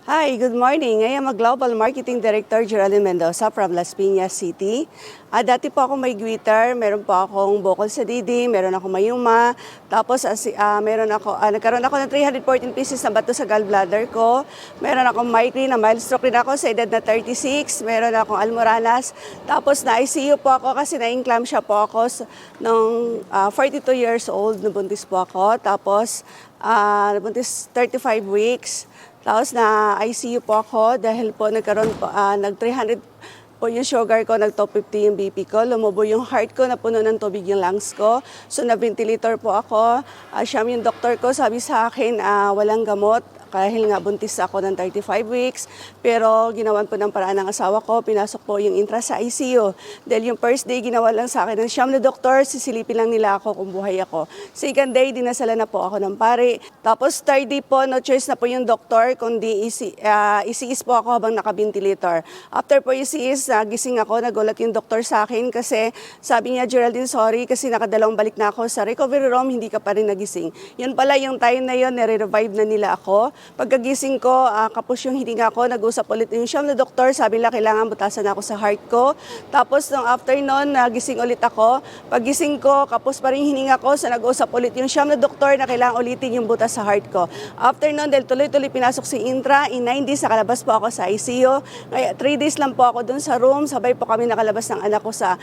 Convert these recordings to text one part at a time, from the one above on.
Hi, good morning. I am a Global Marketing Director, Geraldine Mendoza from Las Piñas City. Dati po ako may goiter, meron po akong bukol sa didi, meron akong mayuma, tapos nagkaroon ako ng 314 pieces na bato sa gallbladder ko, meron akong migraine, na mild stroke rin ako sa edad na 36, meron akong almoranas, tapos na-ICU po ako kasi na-enclampsia po ako nung 42 years old, nabuntis po ako, tapos nabuntis 35 weeks. Tapos na ICU po ako dahil po nagkaroon po, nag-300 po yung sugar ko, nag-top 50 yung BP ko, lumubo yung heart ko, napuno ng tubig yung lungs ko. So na-ventilator po ako. Siyam yung doktor ko, sabi sa akin, walang gamot. Dahil nga buntis ako ng 35 weeks, pero ginawan po ng paraan ng asawa ko, pinasok po yung intra sa ICU. Dahil yung first day, ginawa lang sa akin ng siyam na doktor, sisilipin lang nila ako kung buhay ako. Second day, dinasala na po ako ng pare. Tapos third day po, no choice na po yung doktor, kundi isiis po ako habang naka-ventilator. After po isiis, gising ako, nagulat yung doktor sa akin kasi sabi niya, Geraldine, sorry, kasi nakadalawang balik na ako sa recovery room, hindi ka pa rin nagising. Yun pala yung time na yun, nare-revive na nila ako. Pagkagising ko, kapos yung hininga ko, nag-usap ulit yung siyam na doktor, sabi nila kailangan butasan ako sa heart ko. Tapos nung afternoon, nagising ulit ako. Paggising ko, kapos pa rin hininga ko, so nag-usap ulit yung siyam na doktor na kailangan ulitin yung butas sa heart ko. Afternoon, dahil tuloy-tuloy pinasok si Intra, in 9 days nakalabas po ako sa ICU. Kaya 3 days lang po ako dun sa room, sabay po kami nakalabas ng anak ko sa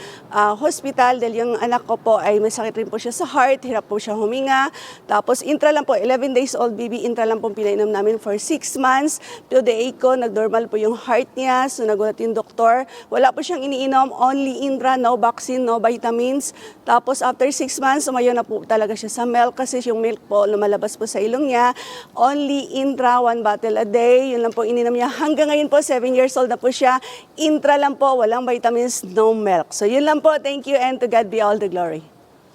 hospital dahil yung anak ko po ay may sakit rin po siya sa heart, hirap po siya huminga. Tapos Intra lang po, 11 days old baby, Intra lang po pinainom namin for 6 months. Today ko, nag-normal po yung heart niya. So nagulat yung doktor. Wala po siyang iniinom, only Intra, no vaccine, no vitamins. Tapos after 6 months, umayo na po talaga siya sa milk kasi yung milk po lumalabas po sa ilong niya. Only Intra, 1 bottle a day. Yun lang po ininom niya. Hanggang ngayon po, 7 years old na po siya. Intra lang po, walang vitamins, no milk. So yun lang po. Thank you and to God be all the glory.